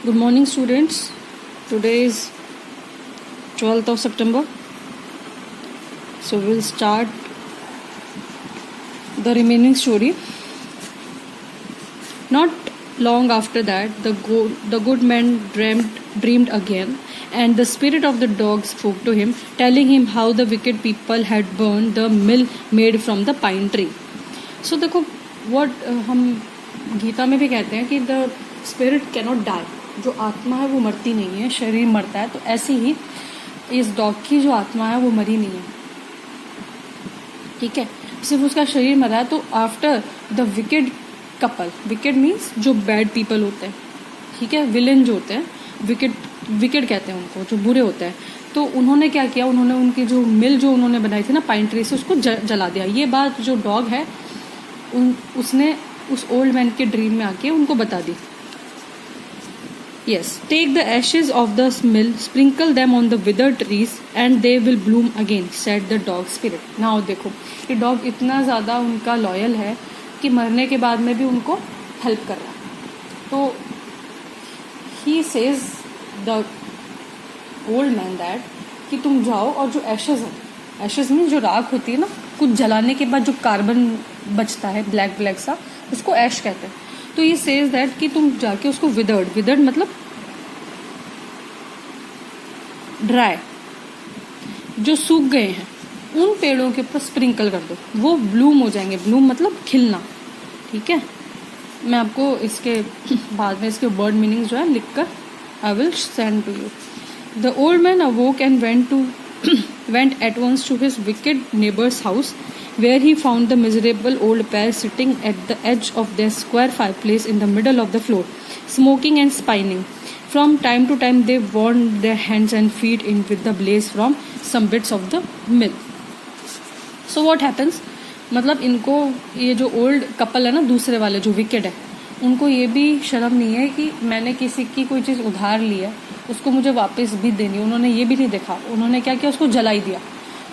Good morning, students. Today is 12th of September. So we'll start the remaining story. Not long after that, the good man dreamed again, and the spirit of the dog spoke to him, telling him how the wicked people had burned the mill made from the pine tree. So देखो what हम गीता में भी कहते हैं कि the spirit cannot die. जो आत्मा है वो मरती नहीं है, शरीर मरता है. तो ऐसी ही इस डॉग की जो आत्मा है वो मरी नहीं है, ठीक है, सिर्फ उसका शरीर मरा है. तो after the wicked couple, wicked means जो बैड पीपल होते हैं, ठीक है, विलेन जो होते हैं, विकेड कहते हैं उनको, जो बुरे होते हैं. तो उन्होंने क्या किया, उन्होंने उनकी जो मिल जो उन्होंने बनाई थी ना पाइन ट्री से, उसको जला दिया. ये बात जो डॉग है उसने उस ओल्ड मैन के ड्रीम में आके उनको बता दी. Yes, take the ashes of the mill, sprinkle them on the withered trees, and they will bloom again, said the dog spirit. Now देखो, ये डॉग इतना ज़्यादा उनका लॉयल है कि मरने के बाद में भी उनको हेल्प कर रहा है. तो he says the old man that कि तुम जाओ और जो एशेज है, एशेज में जो राख होती है ना, कुछ जलाने के बाद जो कार्बन बचता है ब्लैक सा, उसको ऐश कहते हैं. तो ये सेज दैट कि तुम जाके उसको विदर्ड मतलब ड्राई, जो सूख गए हैं, उन पेड़ों के ऊपर स्प्रिंकल कर दो, वो ब्लूम हो जाएंगे. ब्लूम मतलब खिलना, ठीक है. मैं आपको इसके बाद में इसके वर्ड मीनिंग जो है लिखकर I will send to you. The old man awoke and went at once to his wicked neighbor's house, where he found the miserable old pair sitting at the edge of their square fireplace in the middle of the floor, smoking and spinning. From time to time they warmed their hands and feet in with the blaze from some bits of the mill. So what happens, मतलब इनको ये जो old couple है ना, दूसरे वाले जो wicked है, उनको ये भी शर्म नहीं है कि मैंने किसी की कोई चीज़ उधार ली है, उसको मुझे वापस भी देनी. उन्होंने ये भी नहीं देखा, उन्होंने क्या किया, उसको जला ही दिया.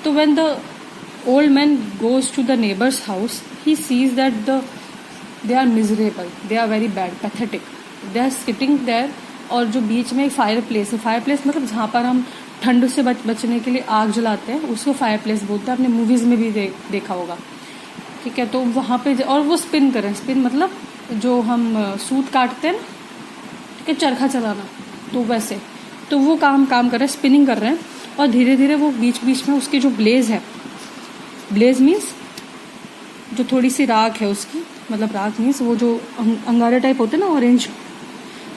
तो when the old man goes to the neighbours house, he sees that they are miserable, they are very bad, pathetic, they are sitting there. और जो बीच में एक फायर प्लेस है, फायर प्लेस मतलब जहाँ पर हम ठंड से बचने के लिए आग जलाते हैं, उसको फायर प्लेस बोलते हैं. आपने मूवीज़ में भी देखा होगा, ठीक है. तो वहाँ पे और वो स्पिन करें, स्पिन मतलब जो हम सूत काटते हैं ना, ठीक है, चरखा चलाना, तो वैसे. तो वो काम कर रहे हैं, स्पिनिंग कर रहे हैं. और धीरे धीरे वो बीच में उसकी जो ब्लेज है, ब्लेज मीन्स जो थोड़ी सी राख है उसकी, मतलब राख मीन्स वो जो अंगारे टाइप होते हैं ना, ऑरेंज,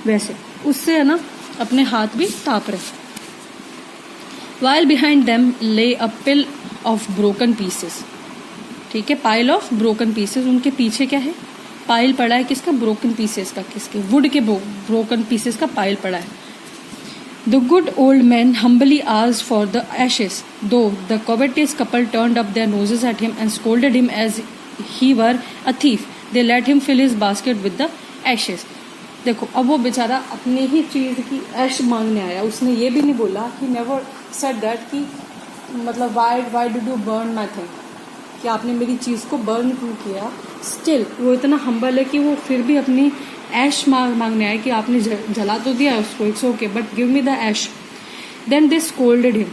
वैसे उससे है ना अपने हाथ भी ताप रहे. While behind them lay a pile of broken pieces, ठीक है, पाइल ऑफ ब्रोकन पीसेस. उनके पीछे क्या है, पाइल पड़ा है किसका, ब्रोकन पीसेस का, किसके, वुड के ब्रोकन पीसेस का पाइल पड़ा है. The good old man humbly asked for the ashes, though the covetous couple turned up their noses at him and scolded him as he were a thief. They let him fill his basket with the ashes. देखो, अब वो बेचारा अपनी ही चीज़ की ऐश मांगने आया. उसने ये भी नहीं बोला, he never said that कि मतलब why did you burn my thing, कि आपने मेरी चीज़ को बर्न क्यों किया. स्टिल वो इतना हम्बल है कि वो फिर भी अपनी ऐश मांगने आए कि आपने जला तो दिया उसको, it's okay, but give me the ash. Then they scolded him.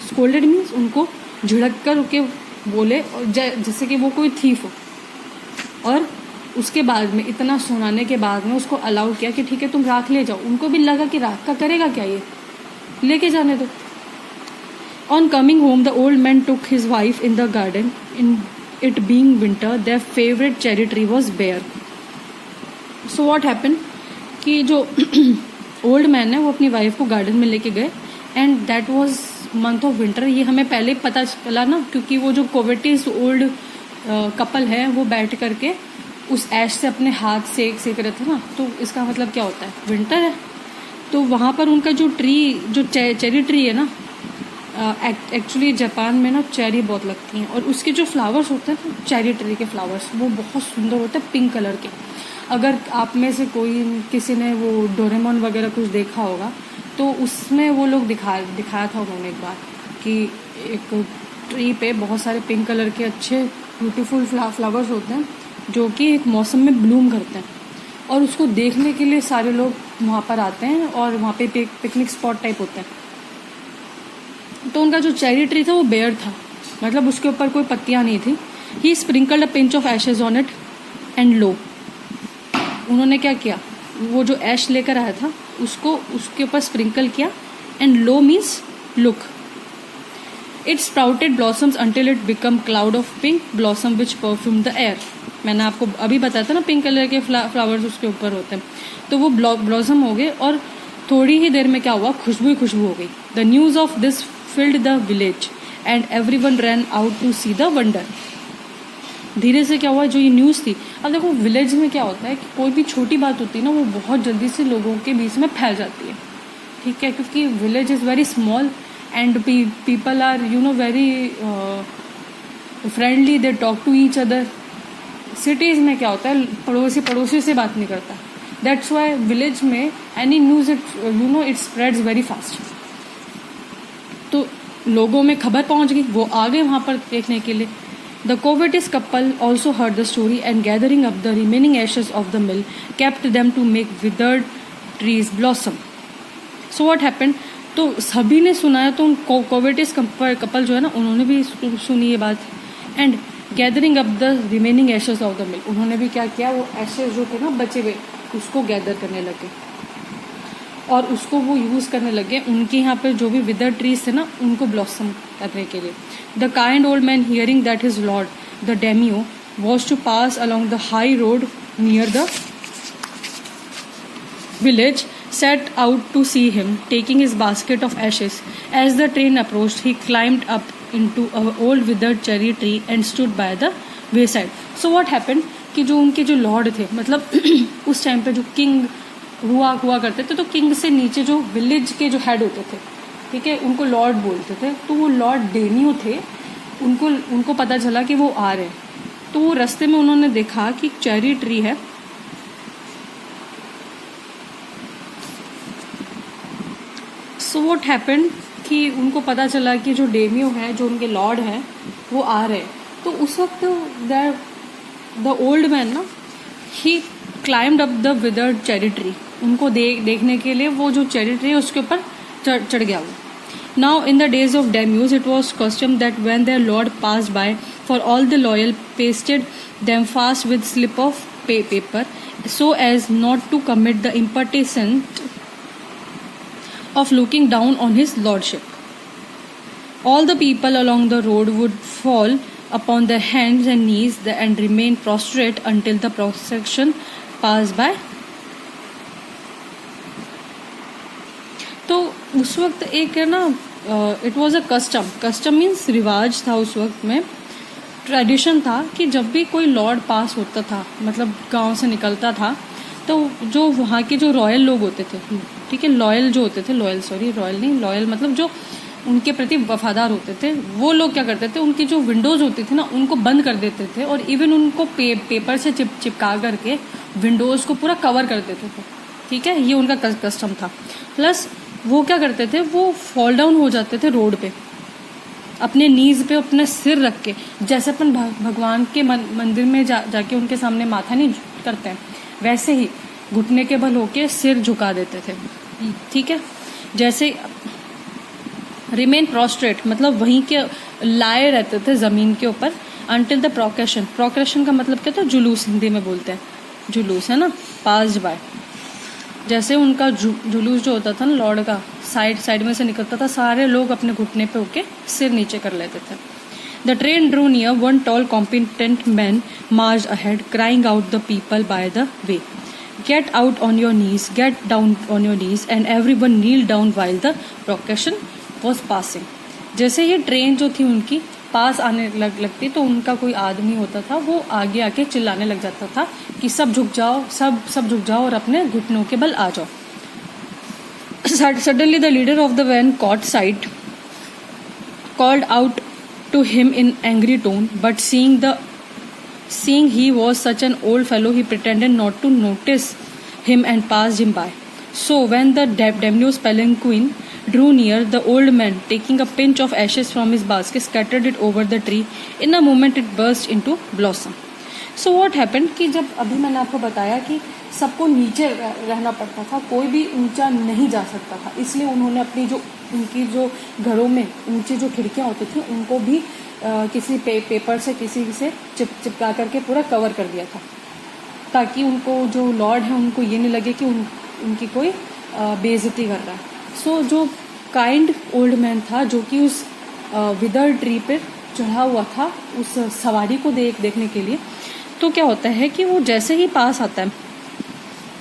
Scolded means उनको झिड़क कर के बोले, और जैसे कि वो कोई थीफ हो. और उसके बाद में इतना सुनाने के बाद में उसको अलाउ किया कि ठीक है तुम राख ले जाओ. उनको भी लगा कि राख का करेगा क्या, ये लेके जाने दो. On coming home, the old man took his wife in the garden. In it being winter, their favorite cherry tree was bare. So what happened कि जो ओल्ड मैन है वो अपनी वाइफ को गार्डन में लेके गए, and that was month of winter. ये हमें पहले ही पता चला ना, क्योंकि वो जो कोवेटिस ओल्ड कपल है वो बैठ करके उस ऐश से अपने हाथ सेक रहे थे ना. तो इसका मतलब क्या होता है, विंटर है. तो वहाँ पर उनका जो ट्री, जो चेरी ट्री है ना, एक्चुअली जापान में ना चेरी बहुत लगती हैं, और उसके जो फ्लावर्स होते हैं ना, चेरी ट्री के फ्लावर्स, वो बहुत सुंदर होते हैं, पिंक कलर के. अगर आप में से किसी ने वो डोरेमोन वगैरह कुछ देखा होगा, तो उसमें वो लोग दिखाया था उन्होंने एक बार कि एक ट्री पे बहुत सारे पिंक कलर के अच्छे ब्यूटीफुल फ्लावर्स होते हैं, जो कि एक मौसम में ब्लूम करते हैं. और उसको देखने के लिए सारे लोग वहाँ पर आते हैं और वहाँ पे पिकनिक स्पॉट टाइप होता है। तो उनका जो चेरी ट्री था वो बेयर था, मतलब उसके ऊपर कोई पत्तियाँ नहीं थी। He sprinkled a pinch of ashes on it and lo, उन्होंने क्या किया, वो जो ऐश लेकर आया था उसको उसके ऊपर स्प्रिंकल किया, and low means look. It sprouted blossoms until it become cloud of pink blossom which perfume the air. मैंने आपको अभी बताया था ना, पिंक कलर के फ्लावर्स उसके ऊपर होते हैं। तो वो ब्लॉसम हो गए और थोड़ी ही देर में क्या हुआ, खुशबू ही खुशबू हो गई। The news of this filled the village and everyone ran out to see the wonder. धीरे से क्या हुआ, जो ये न्यूज़ थी, अब देखो विलेज में क्या होता है कि कोई भी छोटी बात होती है ना, वो बहुत जल्दी से लोगों के बीच में फैल जाती है, ठीक है, क्योंकि village is very small and people are very friendly, they talk to each other. Cities में क्या होता है, पड़ोसी से बात नहीं करता। दैट्स वाई विलेज में any news it spreads very fast. तो लोगों में खबर पहुंच गई, वो आ गए वहाँ पर देखने के लिए। The covetous couple also heard the story and gathering up the remaining ashes of the mill kept them to make withered trees blossom. So what happened? तो सभी ने सुना है, तो उन कोवेटिस कपल जो है ना, उन्होंने भी सुनी ये बात। And gathering up the remaining ashes of the mill, उन्होंने भी क्या किया, वो एशेस जो थे ना बचे हुए, उसको गैदर करने लगे और उसको वो यूज़ करने लगे। उनके यहाँ पे जो भी विदर ट्रीज थे ना, उनको ब्लॉसम करने के लिए। The kind old man hearing that his lord the daimyo was to pass along the high road near the village set out to see him, taking his basket of ashes. As the train approached, he climbed up into an old withered cherry tree and stood by the wayside. So what happened कि जो उनके जो Lord थे, मतलब उस time पे जो king हुआ करते थे, तो किंग से नीचे जो विलेज के जो हेड होते थे, ठीक है, उनको लॉर्ड बोलते थे। तो वो लॉर्ड डेनियो थे, उनको पता चला कि वो आ रहे हैं। तो वो रास्ते में उन्होंने देखा कि चेरी ट्री है, सो व्हाट हैपेंड कि उनको पता चला कि जो डेमियो है, जो उनके लॉर्ड हैं, वो आ रहे हैं। तो उस वक्त द ओल्ड मैन ना, he climbed up the withered cherry tree, उनको देखने के लिए वो जो चेरी ट्री है उसके ऊपर चढ़ गया वो। Now in the days of daimyos it was custom that when their lord pass by for all the loyal pasted them fast with slip of paper so as not to commit the impertinent of looking down on his lordship. All the people along the road would fall upon their hands and knees and remain prostrate until the procession passed by. तो उस वक्त एक है ना, it was a custom means रिवाज था उस वक्त में, ट्रेडिशन था कि जब भी कोई लॉर्ड पास होता था, मतलब गांव से निकलता था, तो जो वहाँ के जो रॉयल लोग होते थे, ठीक है, लॉयल मतलब जो उनके प्रति वफादार होते थे, वो लोग क्या करते थे, उनकी जो विंडोज होती थी ना, उनको बंद कर देते थे और इवन उनको पेपर से चिपका करके विंडोज को पूरा कवर कर देते थे, ठीक है, ये उनका कस्टम था। प्लस वो क्या करते थे, वो फॉल डाउन हो जाते थे रोड पे, अपने नीज पे अपना सिर रख के, जैसे अपन भगवान के मंदिर में जाके उनके सामने माथा नहीं करते हैं, वैसे ही घुटने के बल होके सिर झुका देते थे, ठीक है। जैसे रिमेन प्रोस्ट्रेट मतलब वहीं के लाए रहते थे ज़मीन के ऊपर अंटिल द प्रोक्रेशन का मतलब क्या था, जुलूस, हिंदी में बोलते हैं जुलूस, है ना, पास्ड बाय। जैसे उनका जुलूस जो होता था ना लॉर्ड का, साइड में से निकलता था, सारे लोग अपने घुटने पे होके सिर नीचे कर लेते थे। The train drew near, one tall competent man marched ahead crying out the people by the way, get out on your knees, get down on your knees, and everyone kneel down while the procession was passing. जैसे ये train जो थी उनकी पास आने लगती, तो उनका कोई आदमी होता था, वो आगे आके चिल्लाने लग जाता था कि सब झुक जाओ, सब झुक जाओ और अपने घुटनों के बल आ जाओ। Suddenly the leader of the van caught sight, called out to him in angry tone, but seeing he was such an old fellow, he pretended not to notice him and passed him by. So when the Daimyo's palanquin drew near, the old man, taking a pinch of ashes from his basket, scattered it over the tree. In a moment it burst into blossom. So what happened कि जब अभी मैंने आपको बताया कि सबको नीचे रहना पड़ता था, कोई भी ऊंचा नहीं जा सकता था, इसलिए उन्होंने अपनी जो उनकी जो घरों में ऊंची जो खिड़कियां होती थी उनको भी किसी पेपर से किसी से चिपका करके पूरा कवर कर दिया था, ताकि उनको जो लॉर्ड है उनको ये नहीं लगे कि उनकी कोई बेइज्जती कर रहा है। सो जो काइंड ओल्ड मैन था जो कि उस विदर ट्री पे चढ़ा हुआ था उस सवारी को देखने के लिए, तो क्या होता है कि वो जैसे ही पास आता है,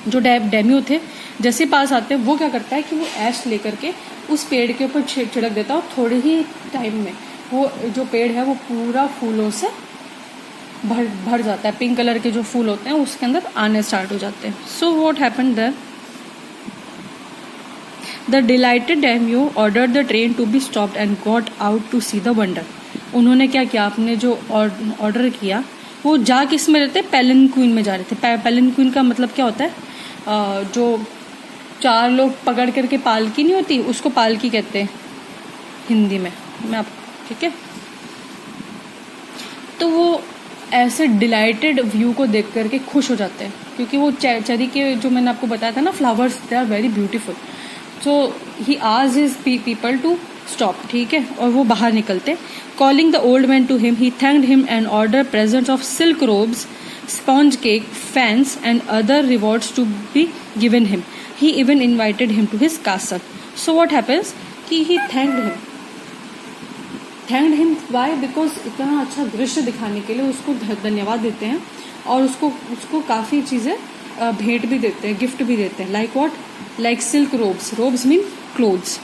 जो डेम्यू थे जैसे पास आते हैं वो क्या करता है कि वो ऐश लेकर के उस पेड़ के ऊपर छिड़क देता है, और थोड़े ही टाइम में वो जो पेड़ है वो पूरा फूलों से भर जाता है। पिंक कलर के जो फूल होते हैं उसके अंदर आने स्टार्ट हो जाते हैं। So what happened there, the delighted daimyo ordered the train to be stopped and got out to see the wonder. उन्होंने क्या किया, आपने जो ऑर्डर किया वो जा किस में रहते, पैलेंक्विन में जा रहे थे। पैलेंक्विन का मतलब क्या होता है, जो 4 लोग पकड़ करके पालकी नहीं होती, उसको पालकी कहते हैं हिंदी में। मैं आप ठीक है, तो वो ऐसे डिलाइटेड व्यू को देख करके खुश हो जाते हैं, क्योंकि वो चेरी के जो मैंने आपको बताया था ना flowers, they are very beautiful. So he asked his people to stop, ठीक है, और वो बाहर निकलते। Calling the old man to him, he thanked him and order presents of silk robes, sponge cake, fans and other rewards to be given him. He even invited him to his castle. So what happens कि he thanked him why? Because इतना अच्छा दृश्य दिखाने के लिए उसको धन्यवाद देते हैं, और उसको काफ़ी चीज़ें भेंट भी देते हैं, गिफ्ट भी देते हैं। Like what, like silk ropes, ropes mean clothes,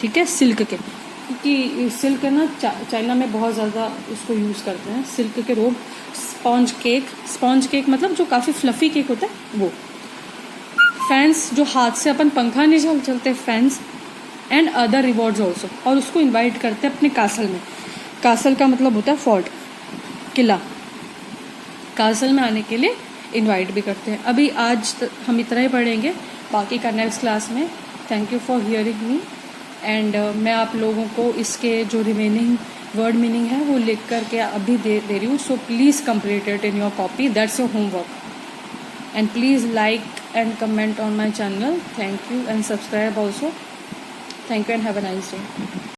ठीक है, सिल्क के, क्योंकि सिल्क है ना चाइना में बहुत ज़्यादा उसको यूज़ करते हैं, सिल्क के रोब। स्पॉन्ज केक मतलब जो काफ़ी फ्लफ़ी केक होता है वो। फैंस, जो हाथ से अपन पंखा नहीं चलते, fans. And other rewards also, और उसको इनवाइट करते हैं अपने कासल में। कासल का मतलब होता है फोर्ट, किला। कासल में आने के लिए इनवाइट भी करते हैं। अभी आज हम इतना ही पढ़ेंगे, बाकी का नेक्स्ट क्लास में। Thank you for hearing me. And मैं आप लोगों को इसके जो रिमेनिंग वर्ड मीनिंग है वो लिख करके अभी दे रही हूँ। So please complete it in your copy, that's your homework. And please like and comment on my channel. Thank you and subscribe also. Thank you and have a nice day.